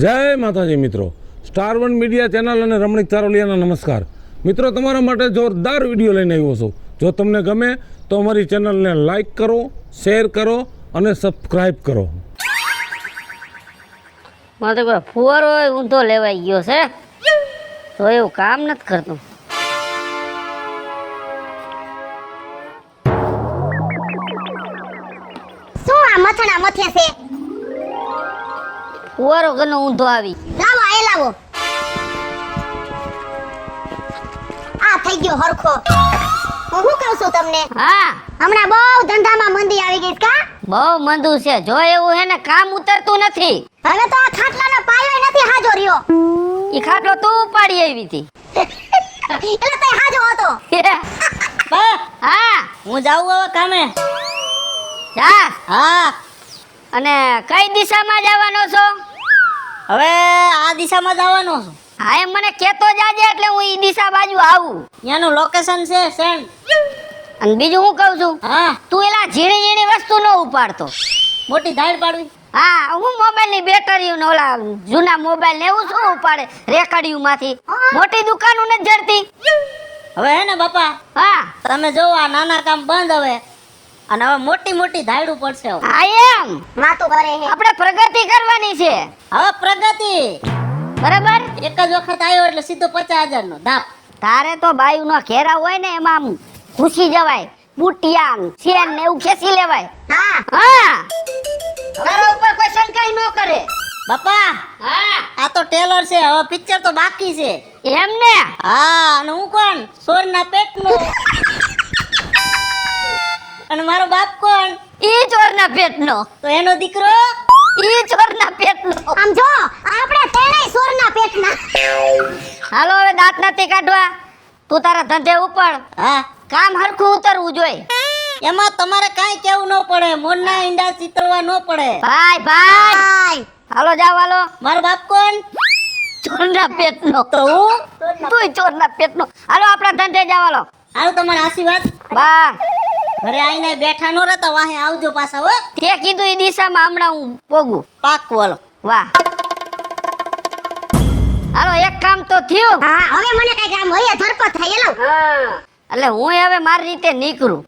જય માતાજી મિત્રો, સ્ટાર વન મીડિયા ચેનલ અને રમણીક ચારોલિયાના નમસ્કાર. મિત્રો, તમારા માટે જોરદાર વિડીયો લઈને આવ્યો છું. જો તમને ગમે તો અમારી ચેનલને લાઈક કરો, શેર કરો અને સબસ્ક્રાઈબ કરો. મારે કોઈ ફુવારો ઊંધો લેવાઈ ગયો છે તો એવું કામ નથી કરતું. શું આ મથણા મથે છે? ફુવારો ઘણો ઊંધો આવી. લાવો આ લાવો. આ થઈ ગયો હરખો. હું શું કહું છું તમને? હા, હમણાં બહુ ધંધામાં મંદી આવી ગઈ કા? બહુ મંદુ છે. જો એવું હે ને કામ ઉતરતું નથી. હવે તો આ ખાટલાનો પાયો નથી હાજો રહ્યો. ઈ ખાટલો તું ઉપાડી આવી હતી. એટલે તે હાજો હતો. હા, હું જાઉં હવે કામે. જા. હા, અને કઈ દિશામાં જવાનો છો? હવે આ દિશામાં જવાનો છું. હા, એમ મને કેતો જાજે એટલે હું ઈ દિશા બાજુ આવું. ત્યાંનું લોકેશન છે સેન્ડ. અને બીજું હું કહું છું, હા, તું એલા ઝીણી ઝીણી વસ્તુ ન ઉપાડતો. મોટી ધાડ પાડવી. હા, હું મોબાઈલની બેટરીઓ ને ઓલા જૂના મોબાઈલ ને એવું શું ઉપાડે રેકડીઓમાંથી? મોટી દુકાનો ને જડતી. હવે હે ને બાપા, હા, તમે જો આ નાના કામ બંધ હવે અને હવે મોટી મોટી ધાડું પડશે હવે. હા, એમ વાતો કરે હે. આપણે પ્રગતિ કરવાની છે. હવે પ્રગતિ બરાબર. એક જ વખત આવ્યો એટલે સીધો 50,000 નો ધાપ. તારે તો બાયુ નો ઘેરા હોય ને એમાં આમ ઘૂસી જવાય. બુટિયા ચેન ને એવું ખેંચી લેવાય. હા, હા, તારા ઉપર કોઈ શંકા ન કરે. બાપા, હા, આ તો ટેલર છે, હવે પિક્ચર તો બાકી છે. એમ ને. હા, અને હું કોણ? સોરના પેટનું. અને મારો બાપ કોણ? ઈ ચોરના પેટનો. તો એનો દીકરો. ઈ ચોરના પેટનો. આમ જો આપણે તેણેય સોરના પેટના. હાલો હવે દાંત નથી કાઢવા. તું તારા ધંધે ઉપર. હા, કામ હરખું ઉતરવું જોઈએ. એમાં તમારે કાંઈ કેવું ન પડે. મોરના ઈંડા ચિતરવા ન પડે. ભાઈ ભાઈ, હાય. હાલો જાવ હાલો. મારો બાપ કોણ? ચોરના પેટનો. તો હું. તુંય ચોરના પેટનો. હાલો આપણા ધંધે જાવ હાલો. હારું, તમારા આશીર્વાદ. બા, ઘરે આવીને બેઠા ન રહેતા, વાહે આવજો પાછા હો. તે કીધું એ દિશામાં હમણાં હું પોગું. પાક્કું, હાલો. વાહ. હાલો એક કામ તો થયું. હા, હવે મને કઈ કામ હોય ધરપત થાય એલો. એટલે હું હવે મારી રીતે નીકળું.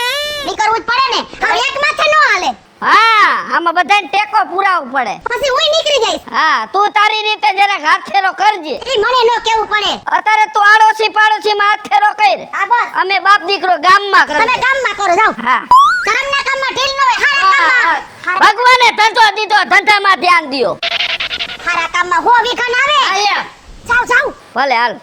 નીકળવું જ પડે ને. હવે એક માથે નો હાલે. હા, આમાં બધાને ટેકો પુરાવવો પડે. પછી હું નીકળી જઈશ. હા, તું તારી રીતે જરાક હાથેરો કરજે. એ મને નો કેવું પડે. અત્યારે તું આડોશી પાડોશી માં હાથેરો કર. હા બસ. અમે બાપ દીકરો ગામમાં તમે કરે. ગામમાં કરો જાઓ. હા, ધર્મના કામમાં ઢીલ ન હોય. હારા કામમાં. ભગવાને ધંધો દીધો, ધંધામાં ધ્યાન દિયો. હારા કામમાં હો વિઘન આવે. હા, એમ. જાઓ જાઓ. ભલે હાલ.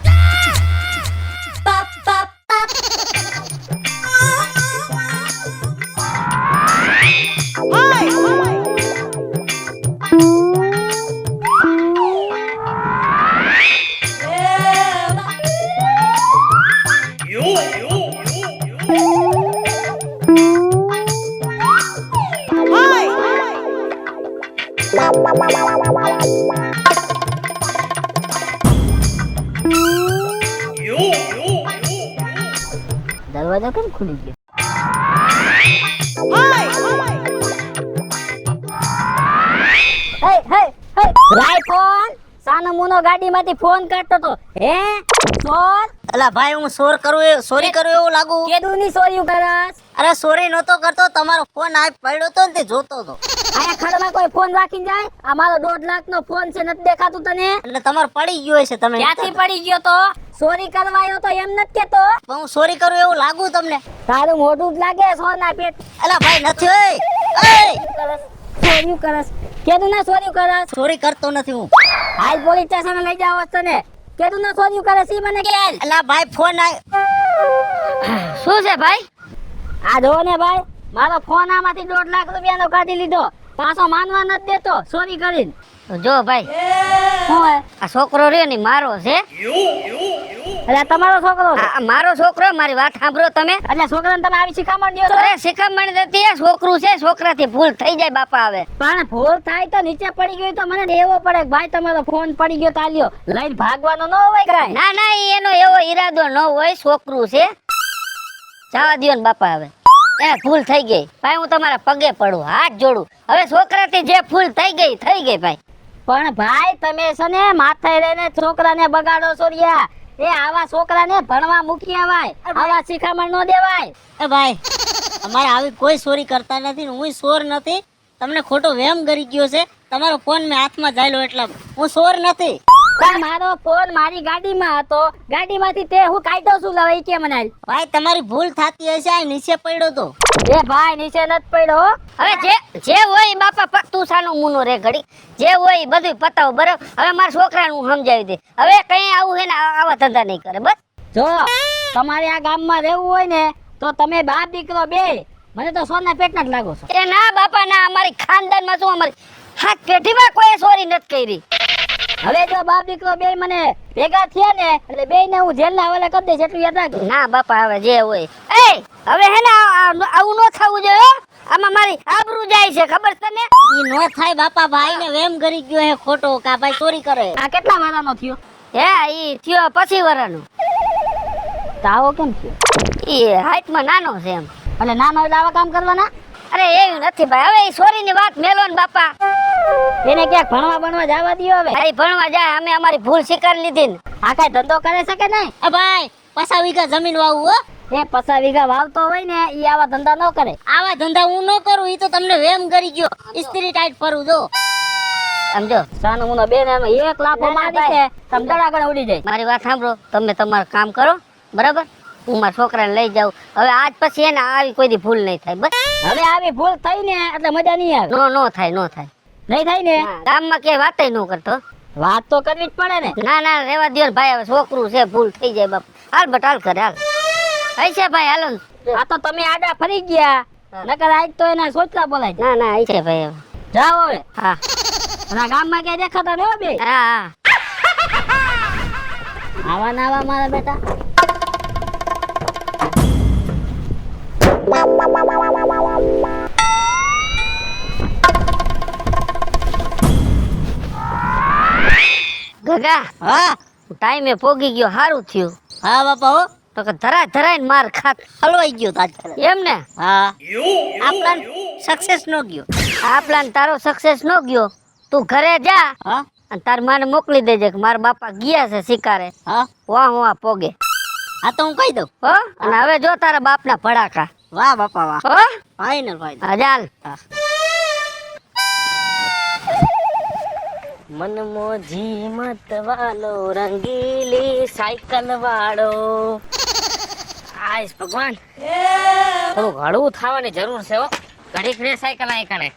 દરવાજો કેમ ખુલી ગયો? રાય ફોન સાનો મુનો ગાડીમાંથી ફોન કરતો તો. હે સોર? અલા ભાઈ, હું સોરી કરું એવું લાગુ. કેદુની સોર્યું કરસ? અરે સોરી નતો કરતો, તમારો ફોન આ પડ્યો તો ને તે જોતો તો. આયા ખડમાં કોઈ ફોન રાખીને જાય? આ મારો 1.5 લાખનો ફોન છે, નથી દેખાતું તને? એટલે તમારો પડી ગયો છે. તમે ક્યાંથી પડી ગયો તો? સોરી કરવાયો તો એમ નથી કેતો. પણ હું સોરી કરું એવું લાગુ તમને? તારું મોઢું જ લાગે સોરના પેટ. અલા ભાઈ, નથી હોય. સોર્યું કરસ? કેદું ના સોર્યું કરસ? સોરી કરતો નથી હું. હાલ પોલીસ સ્ટેશન લઈ જાવ તને. કેદું ના સોર્યું કરસ ઈ મને કે. અલા ભાઈ, ફોન શું છે ભાઈ? આ જો ને ભાઈ, મારો ફોન આમાંથી 1.5 લાખ રૂપિયાનો કાઢી લીધો. પાછો માનવા નથી દેતો સોરી કરીને. જો ભાઈ, શું હે? આ છોકરો રહ્યો ને મારો છે. એટલે તમારો છોકરો છે? મારો છોકરો. મારી વાત સાંભળો તમે. એટલે છોકરાને તમે આવી શિખામણ દો? અરે શિખામણ નથી, આ છોકરું છે. છોકરાથી ભૂલ થઈ જાય બાપા. હવે પણ ભૂલ થાય તો નીચે પડી ગયું તો મને દેવો પડે કે ભાઈ તમારો ફોન પડી ગયો તાલ્યો લઈને ભાગવાનો ન હોય કાઈ. ના, એનો એવો ઈરાદો ન હોય. છોકરું છે, જવા દ્યો ને બાપા. હવે એ ભૂલ થઈ ગઈ ભાઈ, હું તમારા પગે પડું, હાથ જોડું. હવે છોકરાથી જે ભૂલ થઈ ગઈ ભાઈ. પણ ભાઈ તમે છે ને માથે લઈને છોકરાને બગાડો છો રિયા. એ આવા છોકરાને ભણવા મૂકી આવાય, આવા શિખામણ નો દેવાય. એ ભાઈ અમારે આવી કોઈ ચોરી કરતા નથી ને હું ચોર નથી. તમને ખોટો વહેમ કરી ગયો છે. તમારો ફોન મેં હાથમાં જાયલો એટલે હું ચોર નથી. પણ મારો ફોન મારી ગાડીમાં હતો, ગાડીમાંથી તે હું કાઢ્યો છું લવાઈ કે મને. ભાઈ તમારી ભૂલ થતી હશે, આ નીચે પડ્યો તો. એ ભાઈ નીચે નત પડ્યો હો. હવે જે હોય બાપા તું સાનું મુનો રે ઘડી, જે હોય બધું પતાવ બરાબર. હવે મારા છોકરાને હું સમજાવી દે, હવે કઈ આવું હે ને આવા ધંધા નહીં કરે. બસ જો તમારે આ ગામમાં રહેવું હોય ને તો તમે બાપ દીકરો બે મને તો સોના પેટના જ લાગો છો. એ ના બાપા ના, અમારી ખાનદાનમાં શું અમારી હાથ પેઢીમાં કોઈ ચોરી નથી કરી. હવે જો બાપ દીકરો બે મને ભેગા થયા ને એટલે બે ને હું જેલના હવાલે કરી દઈશ, એટલું યાદ રાખ. ના બાપા હવે જે હોય. એ હવે હે ને આવું ન થવું જોઈએ. આમાં મારી આબરૂ જાય છે ખબર છે ને. ઈ નો થાય બાપા, ભાઈ ને વેમ કરી ગયો હે ખોટો કા ભાઈ ચોરી કરે. આ કેટલા વારાનો થયો? હે ઈ થયો 25 વારાનો. તાવો કેમ થયો? ઈ હાઈટમાં નાનો છે એમ. એટલે નાનો એટલે આવા કામ કરવાના? અરે એવું નથી ભાઈ. હવે ઈ ચોરીની વાત મેલો ને બાપા. એને ક્યાંક ભણવા જવા દયો. હવે અરે ભણવા જાય, અમે અમારી ભૂલ સ્વીકારી લીધી ને. આ કઈ ધંધો કરે છે કે નહીં? એ ભાઈ 50 વીઘા જમીન વાવું હો. એ 50 વીઘા વાવતો હોય ને ઈ આવા ધંધા ન કરે. આવા ધંધા હું ન કરું, ઈ તો તમને વેમ કરી ગયો. ઇસ્ત્રી ટાઈટ ફરું જો. સમજો સાનો મુનો બેન એમ એક લાફો મારી છે તમ દડાગણ ઉડી જાય. મારી વાત સાંભળો, તમે તમારું કામ કરો બરાબર. હું મારા છોકરાને લઈ જાઉં. હવે આજ પછી એને આવી કોઈ દી ભૂલ નહીં થાય. બસ હવે આવી ભૂલ થઈ ને એટલે મજા નહીં આવે. નો થાય નહીં થાય ને. ગામમાં કે વાતય ન કરતો. વાત તો કરવી જ પડે ને. ના રેવા દ્યો ને ભાઈ, હવે છોકરું છે, ભૂલ થઈ જાય બાપ. હાલ બટ હાલ કરે હાલ. આઈ છે ભાઈ હાલો. આ તો તમે આડા ફરી ગયા, નકર આજ તો એના સોચતા બોલાય. ના આઈ છે ભાઈ હવે જાઓ હવે. હા અને ગામમાં ક્યાંય દેખાતા ને બે. હા આવા ના આવા મારા બેટા. ગગા હા ટાઈમે પોગી ગયો, સારું થયું. હા બાપા હો. તો કે ધરાઈને માર ખાત હલવાઈ ગયો તાજ. એમ ને. હા આ પ્લાન સક્સેસ નો ગયો. આ પ્લાન તારો સક્સેસ નો ગયો. તું ઘરે જા હા અને તાર માને મોકલી દેજે કે મારા બાપા ગયા છે શિકારે. હા વાહ પોગે. આ તો હું કહી દઉં હો અને હવે જો તારા બાપના ભડાકા. વાહ બાપા વાહ. હો ફાઈનલ ફાઈનલ. હા ચાલ. મનમોજી મત વાલો રંગીલી સાયકલ વાળો. આઈસ ભગવાન થોડું હળવું થવાની જરૂર છે હો. ઘડીક રે સાયકલ આઈ કરે.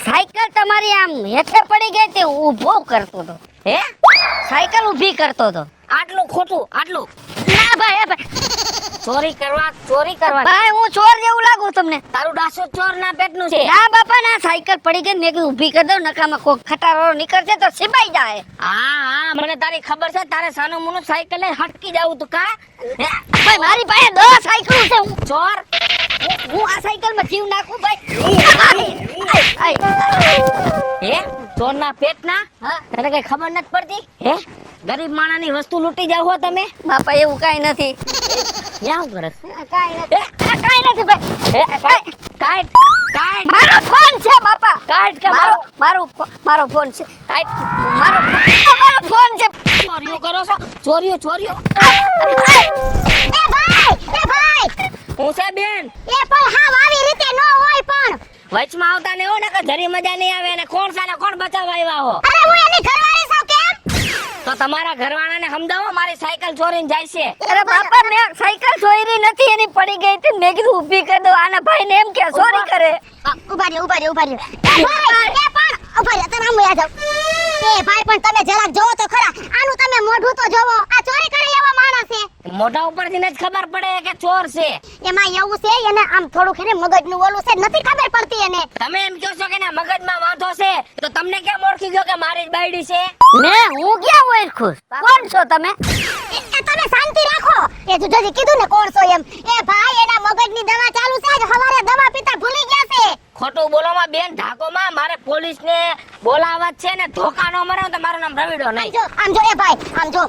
સાયકલ તમારી આમ હેઠે પડી ગઈ તે ઊભો કરતો હતો. હે સાયકલ ઊભી કરતો હતો. આટલું ખોટું આટલું. ના ભાઈ ચોરી કરવા ભાઈ હું ચોર જેવું લાગુ તમને? તારું ડાસો ચોર ના પેટનું છે. ના બાપા ના, સાયકલ પડી ગઈ મેં કીધું ઊભી કરી દઉં, નકામાં કોક ખટારો નીકળશે તો સિપાઈ જાય. હા મને તારી ખબર છે. તારે સાનું મુનું સાયકલ લઈ હટકી જાવું તું કા? ભાઈ મારી પાસે 10 સાયકલ છે. હું ચોર? હું આ સાયકલ માં જીવ નાખું ભાઈ? હે ચોરના પેટના? તને કઈ ખબર નથી પડતી? હે ગરીબ માણાની વસ્તુ લૂંટી જાવ હો તમે? બાપા એવું કાઈ નથી. ક્યાં કરે? કાઈ નથી ભાઈ. કાઈ મારો ફોન છે બાપા. કાઈ કે મારો ફોન છે. મારો ફોન છે. ચોરીઓ કરો છો? ચોરીઓ. એ ભાઈ હું છે બેન? એ પણ હાવ આવી રીતે ન હોય પણ. વચમાં આવતા ને હો, નકર જરી મજા નહીં આવે. અને કોણ બચાવવા આવ્યા હો? અરે હું એની ઘરવાળી છું કેમ? તો તમારા ઘરવાળાને સમજાવો, મારી સાયકલ ચોરીને જાય છે. અરે બાપા મેં સાયકલ ચોરી નથી, એની પડી ગઈ હતી. મેં કીધું ઊભી કરી દો. આના ભાઈને એમ કે ચોરી કરે. ઉભા રહ્યો. એ ભાઈ એ પણ ઉભા રહ્યો. તમે આમ વયા જાઓ. એ ભાઈ પણ તમે જરાક જોવો તો ખરા, આનું તમે મોઢું તો જોવો, આ ચોરી કરે એવો માણસ છે. મોઢા ઉપરથી જ ખબર પડે કે ચોર છે. એમાં એવું છે એને આમ થોડુંક એને મગજનું ઓલું છે, નથી ખબર પડતી એને. તમે એમ કહો છો કે ના મગજમાં વાંધો છે, તો તમને કેમ ઓળખી ગયો કે મારી જ બાયડી છે? હું ક્યાં ઓળખું? કોણ છો તમે? એ તમે શાંતિ રાખો. એ જોજી કીધું ને કોણ છો એમ. એ ભાઈ એના મગજની દવા ચાલુ છે, આજ હવારે દવા પીતા ભૂલી ગયા છે. ખોટું બોલોમાં બેન, ઢાકોમાં મારે પોલીસને બોલાવવા જ છે ને, ધોકા નો મરાવ તો મારું નામ રવિડો નહીં. આમ જો એ ભાઈ, આમ જો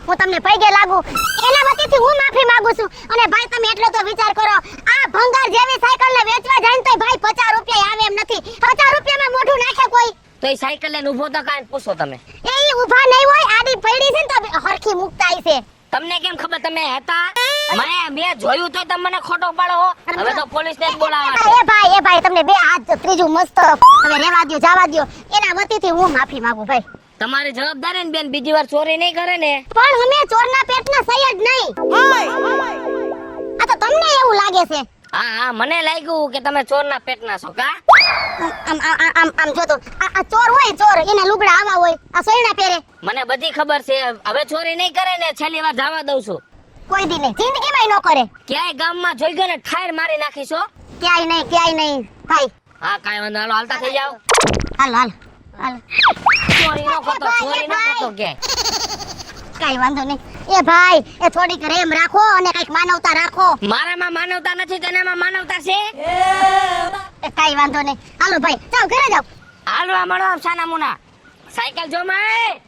હું તમને પૈગે લાગુ, એના વતીથી હું માફી માંગુ છું. અને ભાઈ તમે એટલો તો વિચાર કરો, આ ભંગાર જેવી સાયકલ ને વેચવા જાય ને તો ભાઈ 50 રૂપિયા આવે એમ નથી. 50 રૂપિયામાં મોઢું નાખે કોઈ? તો એ સાયકલ લઈને ઊભો તો કાંઈ પૂછો તમે. એ ઈ ઊભા નહીં હોય, આડી પડી છે ને તો હરખી મુકતા છે. તમને કેમ ખબર તમે હતા? મેં જોયું તો તમે મને ખોટો પાડો હો. હવે તો પોલીસને જ બોલાવવા. એ ભાઈ તમને બે હાથ ત્રીજું મસ્ત હવે રેવા દ્યો, જવા દ્યો. એના વતીથી હું માફી માંગુ ભાઈ. તમારી જવાબદારી ને બેન, બીજી વાર ચોરી નહીં કરે ને. પણ અમે ચોરના પેટના સહી જ નહીં. આ તો તમને એવું લાગે છે. હા મને લાગ્યું કે તમે ચોરના પેટના છો કા? આમ જો તો આ ચોર હોય, ચોર એના લુગડા આવા હોય, આ સોયણા પહેરે. મને બધી ખબર છે. હવે ચોરી નહીં કરે ને, છેલ્લી વાર જવા દઉં છું. કોઈ દી નહીં, જિંદગીમાં ન કરે. ક્યાંય ગામમાં જોઈ ગયો ને ઠાર મારી નાખીશો. ક્યાંય નહીં ભાઈ. હા કાંઈ વાંધો, હાલો હાલતા થઈ જાઓ. હાલ ચોરી નો કરતો કે કાઈ વાંધો નહીં. એ ભાઈ એ થોડીક રેમ રાખો અને કઈક માનવતા રાખો. મારામાં માનવતા નથી, તેનામાં માનવતા છે. એ કાઈ વાંધો નહીં. હાલો ભાઈ જાઓ ઘરે જાઓ. હાલવા મળો સાના મુના. સાયકલ જો માં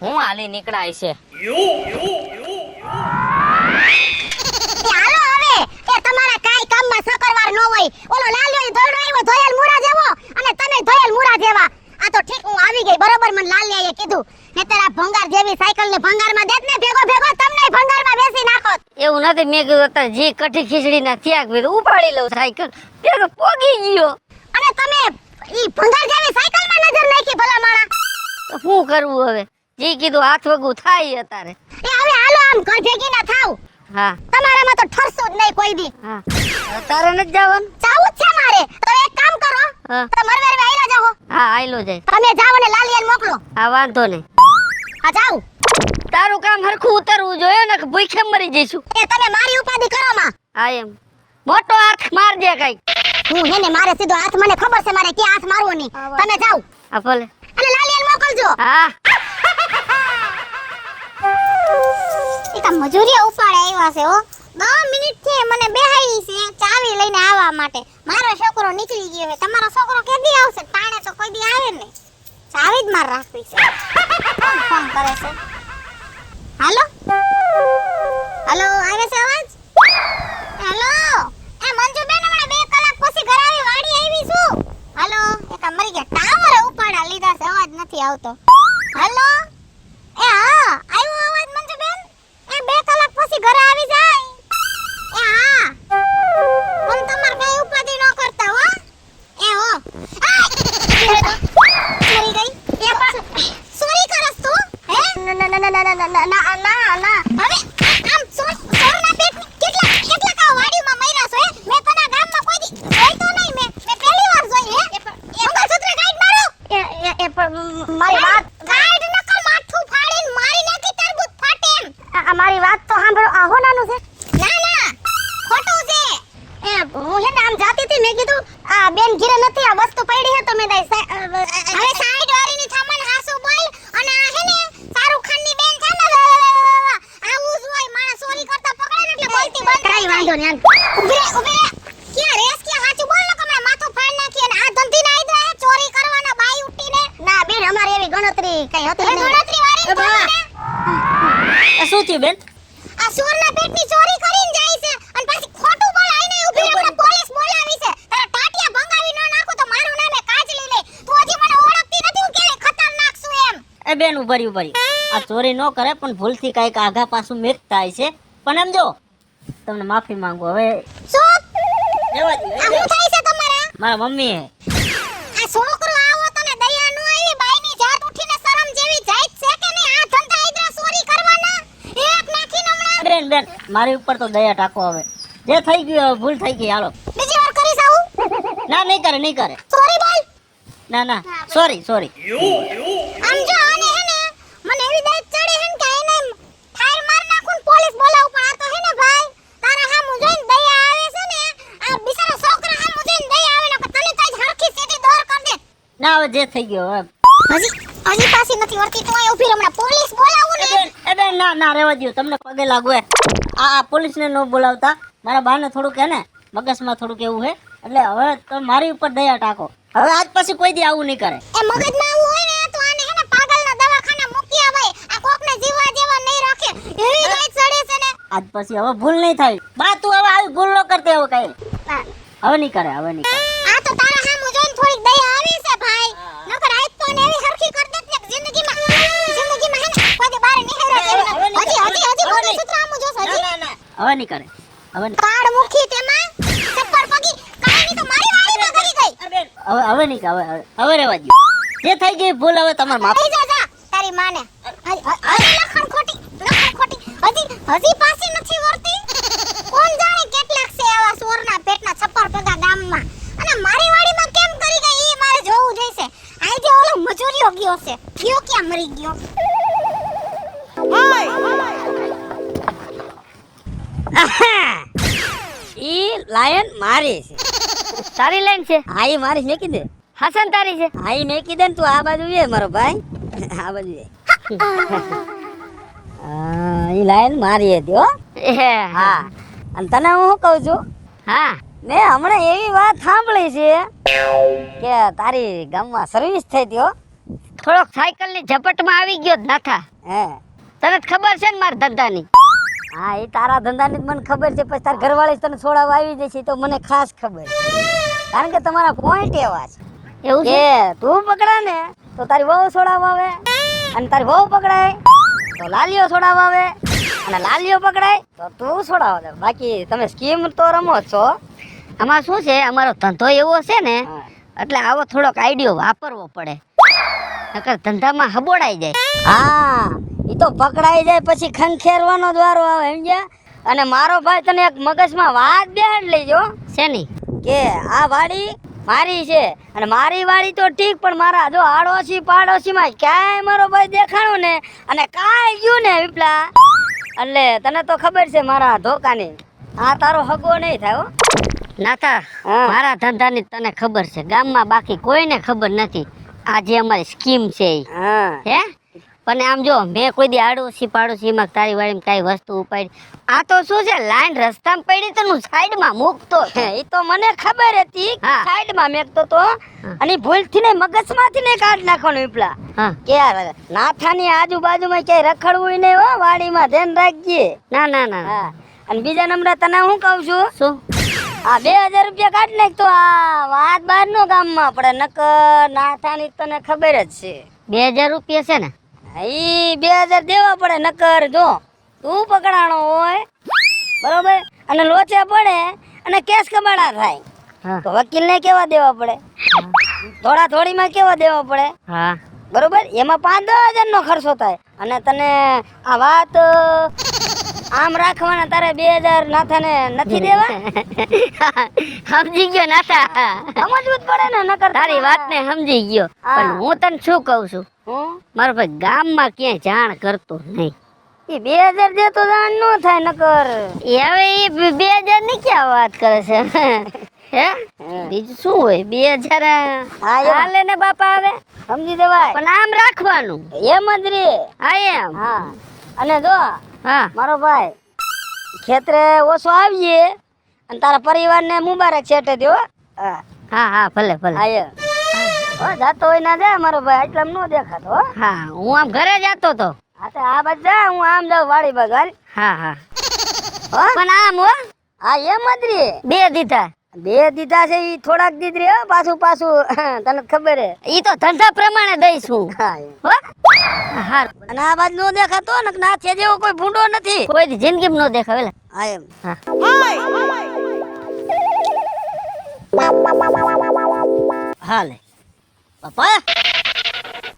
હું હાલી નીકળાય છે. હાલો હવે. એ તમારા કાઈ કામમાં સકરવાર ન હોય. ઓલો લાલ્યો દોડો આવ્યો ધોયેલ મુરા જેવો, અને તમે ધોયેલ મુરા જેવા. આ તો ઠીક હું આવી ગઈ બરોબર, મને લાલ્યાએ કીધું. નહીતર આ ભંગાર જેવી સાયકલ ને ભંગારમાં દેત ને ભેગો તમને ભંગારમાં બેસી નાખોત. એવું નથી, મેં કીધું અત્યારે જે કઠી ખીચડી ના ત્યાગ મેં ઉપાડી લઉં સાયકલ, પેલો પોગી ગયો. અને તમે ઈ ભંગાર જેવી સાયકલમાં નજર નાખી ભલા માણા. તો શું કરવું હવે? જે કીધું હાથ વગું થાય અત્યારે. એ હવે હાલો આમ ઘર ભેગી ના થાવ. હા તમારામાં તો ઠરશું જ નહીં કોઈ દી. હા તારે નથી જવાનું? જાવું જ છે મારે. તો એક કામ કરો, હા. તમે મરવેર આઈલા જાઓ. હા આયલો જાય. તમે જાઓ ને લાલિયાને મોકલો. હા વાંધો નહીં. હા જાઓ. તારું કામ હરખું ઉતરવું જોઈએ ને, કે ભૂખે મરી જઈશું. એ તમે મારી ઉપાધિ કરો માં. હા એમ મોટો હાથ મારજે કઈક. હું હે ને મારે સીધો હાથ, મને ખબર છે મારે ક્યાં હાથ મારવો નહીં. તમે જાઓ હા ભલે. અને લાલિયાને મોકલજો. હા એ તો મજૂરીએ ઉપાડે આવ્યા છે હો. 10 મિનિટ થી મને બેહાડી છે ચાવી લઈને આવવા માટે. મારો છોકરો નીકળી ગયો છે. તમારો છોકરો કેદી આવશે? તાણે તો કોઈ દી આવે ને. ચાવી જ માર રાખવી છે. કોણ ફોન કરે છે? હાલો આવે છે અવાજ? હેલો એ મંજુબેન, હમણાં 2 કલાક પછી ઘર આવી વાડી આવી છું. હાલો એક આ મરી ગયા ટાવરે ઉપાડા લીધા છે, અવાજ નથી આવતો. હાલો એ હા આવ્યો અવાજ મંજુબેન. એ 2 કલાક પછી ઘરે આવી જાય. એ હા પણ તમાર કઈ ઉપાધિ ન કરતા હો. એ હો મરી ગઈ. એ પણ સોરી કરસ તું હે? ના હવે આમ સોરના પેટ કેટલા કા વાડીમાં મર્યા છો હે? મેં તના ગામમાં કોઈ દી જોઈ તો નહીં. મેં પહેલી વાર જોઈ હે. મંગળસૂત્ર કાઢ મારો. એ પણ મારી વાત કાઢ નકર માથું ફાડીને મારી નાખી તરબૂચ ફાટે એમ. આ મારી વાત તો સાંભળો. આ હોનાનું છે? ના ખોટું છે. એ હું હે ને આમ જાતી હતી, મેં કીધું આ બેન ઘીરે નથી, આ વસ્તુ પડી હે તો મેં દઈ હવે સાઈડ વાળીની થામણ હાસુ બોલ. અને આ હે ને શાહરુખ ખાનની બેન છે ને, આવું જ હોય. માણસ ચોરી કરતા પકડે ને એટલે બોલતી બંધ. કઈ વાંધો નહીં. ઉભી રે ક્યાં રેસ ક્યાં સાચું બોલ ને, કમણા માથું ફાડ નાખી. અને આ ધંધી ના આઈદરા હે ચોરી કરવાના બાઈ ઉઠીને. ના બેન અમારે એવી ગણતરી કઈ હતી નહીં. ગણતરી વાળી શું થયું બેન? આ ચોરના પેટની ચોરી કરીને જાય છે અને પછી ખોટું બોલાઈને ઊભી રહે. પોલીસ બોલાવી છે. તારા ટાટિયા ભંગાવી ન નાખો તો મારું નામ એ કાજલી લે. તું હજી મને ઓળખતી નથી, હું કેવી ખતરનાક છું એમ. એ બેન ઉભરી આ ચોરી ન કરે પણ ભૂલથી કઈક આઘા પાછું મેક થાય છે. પણ એમ જો તમને માફી માંગુ હવે. શું જવા દો. આ શું થાય છે તમારા? મારા મમ્મી હે. આ છોકરો આવો તને દયા ન આવી? બાઈની જાત ઉઠીને શરમ જેવી જાત છે કે નહીં? આ ધંધા આઈદરા ચોરી કરવાના એક નાખીને હમણાં. બેન મારી ઉપર તો દયા ટાકો હવે. જે થઈ ગયું હવે ભૂલ થઈ ગઈ, હાલો. બીજી વાર કરીશ આવું? ના નહીં કરે સોરી બોલ. ના ના સોરી સોરી. આમ જો આને હે ને મને એવી દાત ચડે હે ને કે એને ફાયર માર નાખું ને પોલીસ બોલાવું, પણ આ તો હે ને ભાઈ તારા હામું જોઈને દયા આવે છે ને, આ બિચારા છોકરા હામું જોઈને દયા આવે ને તને તો જ હરખી સીધી દોર કર દે. ના હવે જે થઈ ગયો હવે. હજી પાછી નથી વળતી તો અહીં ઊભી હમણાં પોલીસ બોલાવું ને. એ બેન ના ના રહેવા દ્યો, તમને પગે લાગુ હે. આ પોલીસને ન બોલાવતા, મારા બાને થોડુંક હે ને મગજમાં થોડુંક એવું હે, એટલે હવે તમે મારી ઉપર દયા ટાકો. હવે આજ પછી કોઈ દી આવું નહીં કરે. એ મગજમાં આવું હોય ને તો આને હે ને પાગલના દવાખાના મૂકી આવાય, આ કોકને જીવા જેવા નહીં રાખે એવી દાત ચડે છે ને. આજ પછી હવે ભૂલ નહીં થાય. બા તું હવે આવી ભૂલ ન કરતી હવે કઈ. હવે નહીં કરે, હવે નહીં કરે. આ તો તારા હામું જોઈને થોડીક દયા આવી છે ભાઈ, નકર આજ તો ને એવી હરખી કર દેત ને જિંદગીમાં હે ને કોઈ બહાર નીકળ્યા જેવું નથી. હજી મંગળસૂત્ર હામું જોશે હજી. ના ના હવે નહીં કરે, હવે નહીં. કાળ મુખી તેમાં ચપ્પર પગી કાઈ ની તો મારી વાડીમાં કરી ગઈ. હવે નહીં કે હવે રહેવા દ્યો. જે થઈ ગઈ ભૂલ હવે તમારે માફ. થઈ જા તારી માને. લખણ ખોટી હજી પાછી નથી વળતી. કોણ જાણે કેટલાક છે આવા સોરના પેટના છપ્પર પગા ગામમાં, અને મારી વાડીમાં કેમ કરી ગઈ ઈ મારે જોવું જોઈશે. આજે ઓલો મજૂરીઓ ગયો છે, ગયો ક્યાં મરી ગયો. ઈ લાયન મારી છે. તારી લાઈન છે? હા ઈ મારી છે, મેકી દે. હસન તારી છે? હા ઈ મેકી દે ને તું આ બાજુ એ મારો ભાઈ, આ બાજુ એ. ઈ લાયન મારી હતી હો. હા અને તને હું શું કહું છું, હા મેં હમણાં એવી વાત સાંભળી છે કે તારી ગામમાં સર્વિસ થઈ હતી હો. થોડોક સાયકલ ની ઝપટમાં આવી ગયો જ નાથા. હે તને ખબર છે ને મારા ધંધાની? હા એ તારા ધંધાની મને ખબર છે, પછી તાર ઘરવાળી તને છોડાવવા આવી જશે તો મને ખાસ ખબર છે, કારણ કે તમારા પોઈન્ટ એવા છે એવું છે? કે તું પકડા ને તો તારી વહુ છોડાવવા આવે, અને તારી વહુ પકડાય તો લાલીઓ છોડાવવા આવે, અને લાલીઓ પકડાય તો તું છોડાવવા દે. બાકી તમે સ્કીમ તો રમો જ છો. આમાં શું છે, અમારો ધંધો એવો છે ને એટલે આવો થોડોક આઈડિયો વાપરવો પડે, નકર ધંધામાં હબોડાઈ જાય. હા ઈ તો પકડાઈ જાય પછી ખંખેરવાનો દ્વારો આવે સમજ્યા. અને મારો ભાઈ તને એક મગજમાં વાત બેહાડ લેજો શેની? કે આ વાડી મારી છે, અને મારી વાડી તો ઠીક, પણ મારા જો આડોશી પાડોશીમાં ક્યાંય મારો ભાઈ દેખાણો ને અને કાંઈ ગયું ને વિપલા, એટલે તને તો ખબર છે મારા ધોકાની, આ તારો હગો નહીં થાય હો. નાથા મારા ધંધાની તને ખબર છે, ગામમાં બાકી કોઈને ખબર નથી આ જે અમારી સ્કીમ છે ઈ. હા હે પણ આમ જો મેં કોઈ દી આડોશી પાડોશીમાં તારી વાડીમાં કાંઈ વસ્તુ ઉપાડી, આ તો શું છે લાઈન રસ્તામાં પડી તો હું સાઈડમાં મૂકતો. એ તો મને ખબર હતી, હા. સાઈડમાં મેકતો તો, અને ભૂલથી ને મગજમાંથી ને કાઢ નાખવાનું વિપલા હા કે નાથાની આજુબાજુમાં ક્યાંય રખડવું નહીં હો, વાડીમાં ધ્યાન રાખજે. ના ના ના. હા અને બીજા નંબર તને હું કહું છું, શું? આ 2000 રૂપિયા કાઢ નાખ તો આ વાત બહાર નો ગામમાં પડે, નકર નાથાની તને ખબર જ છે. 2000 રૂપિયા છે ને? ઈ 2000 દેવા પડે, નકર જો તું પકડાણો હોય બરોબર અને લોચા પડે અને કેસ કબાડા થાય હા તો વકીલને કેવા દેવા પડે, થોડા થોડીમાં કેવા દેવા પડે હા બરોબર. એમાં 5-10 હજારનો ખર્ચો થાય, અને તને આ વાત આમ રાખવાના તારે 2000 નાથાને નથી દેવા. સમજી ગયો નાથા, સમજવું જ પડે ને, નકર તારી વાતને સમજી ગયો. પણ હું તને શું કહું છું, હું મારો ભાઈ ગામમાં ક્યાંય જાણ કરતો નહીં. એ 2000 દે તો જાણ નો થાય, નકર એ હવે એ 2000 ની ક્યાં વાત કરે છે? હે બીજું શું હોય? 2000 હા, એમ. હાલે ને બાપા આવે, સમજી દેવાય. પણ આમ રાખવાનું. એમ જ રે. હા એમ. હા અને જો હા મારો ભાઈ ખેતરે ઓછો આવીએ અને તારા પરિવારને મુબારક છેટે દો. હા હા હા ભલે ભલે. હા એ હો જાતો હોય ના જા મારો ભાઈ, એટલે નો દેખાતો હો. હા હું આમ ઘરે જતો તો. હા તો આ બાજુ જા, હું આમ જાઉં વાડી બાજુ હાલ. હા હા હો પણ આમ હો હા એમ જ રે. 2 દીધા. 2 દીધા છે ઈ થોડાક દીધ રે હો, પાછું પાછું તને ખબર હે. ઈ તો ધંધા પ્રમાણે દઈશું. હા એમ. હો હા અને આ બાજુ નો દેખાતો ને ના છે જેવો કોઈ ભૂંડો નથી. કોઈ દી જિંદગીમાં ન દેખાવે લે. હા એમ. હા હાલે પપ્પા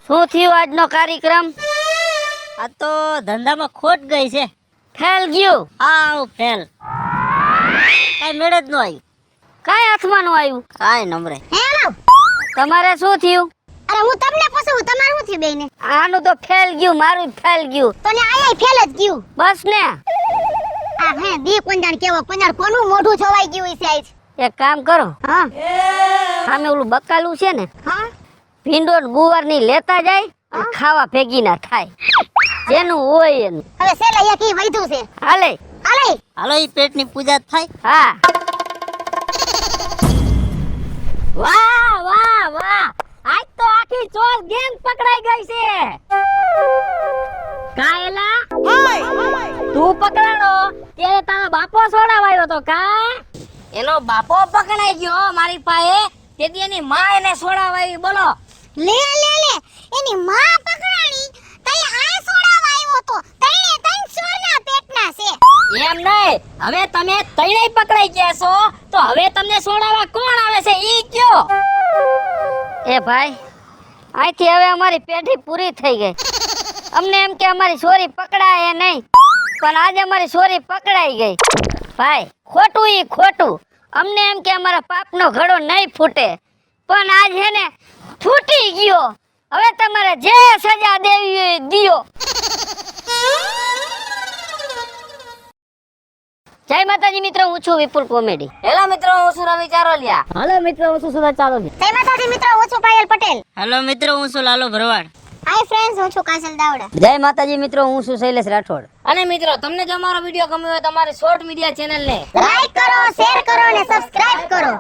શું થયું આજનો કાર્યક્રમ? આ તો ધંધામાં ખોટ ગઈ છે. ફેલ ગયું? આવ ફેલ, કઈ મેળ જ ન આવી. કાંઈ હાથમાં નું આવ્યું? કાઈ નમરે. હેલો તમારે શું થયું? અરે હું તમને પૂછું તમારું શું થયું બેને? આનું તો ફેલ ગયું, મારું ફેલ ગયું. તો ને આયા ફેલ જ ગયું. બસ ને. આ હે દી કોંજાણ કેવો કોંજાણ કોનું મોઢું છવાઈ ગયું છે આજ. એક કામ કરો, હા સામે ઓલું બકાલું છે ને, હા ભીંડો ને ગુવાર ની લેતા જાય અને ખાવા ભેગી ના થાય. જેનું હોય એનું. હવે સેલા એક ઈ વૈધું છે. હાલે. હાલે હાલો, ઈ પેટની પૂજા થાય. હા. વાહ વાહ વાહ, આજ તો આખી ચોર ગેંગ પકડાઈ ગઈ છે. કાયલા તું પકડાણો ત્યારે તારો બાપો છોડાવાયો તો કા? એનો બાપો પકડાઈ ગયો મારી પાસે, તેથી એની માં એને છોડાવાઈ. બોલો. લે લે લે એની માં પકડાણી તઈ આ સોડાવા આવ્યો તો તઈને તઈ સોના પેટના છે. એમ નહીં, હવે તમે ત્રણેય પકડાઈ ગયા છો તો હવે તમને છોડાવવા કોણ આવે છે ઈ કયો? એ ભાઈ, અહીંથી હવે અમારી પેઢી પૂરી થઈ ગઈ. અમને એમ કે અમારી છોરી પકડાય નહીં, પણ આજે અમારી છોરી પકડાઈ ગઈ. ભાઈ ખોટું ઈ ખોટું. અમને એમ કે અમારા પાપનો ઘડો નહીં ફૂટે, પણ આજ હે ને ફૂટી ગયો. હવે તમારે જે સજા દેવી હોય એ દિયો. જય માતાજી મિત્રો, હું છું વિપુલ કોમેડી. હેલો મિત્રો, હું છું રવિ ચારોલિયા. હેલો મિત્રો, હું છું સુરજ ચારોલિયા. જય માતાજી મિત્રો હું છું પાયલ પટેલ. હેલો મિત્રો, હું છું લાલો ભરવાડ. હાય ફ્રેન્ડ્સ હું છું કાજલ દાવડા. જય માતાજી મિત્રો, હું છું શૈલેષ રાઠોડ. અને મિત્રો, તમને જો અમારો વિડીયો ગમ્યો હોય તો અમારી શોર્ટ મીડિયા ચેનલ ને લાઈક કરો, શેર કરો અને સબસ્ક્રાઇબ કરો.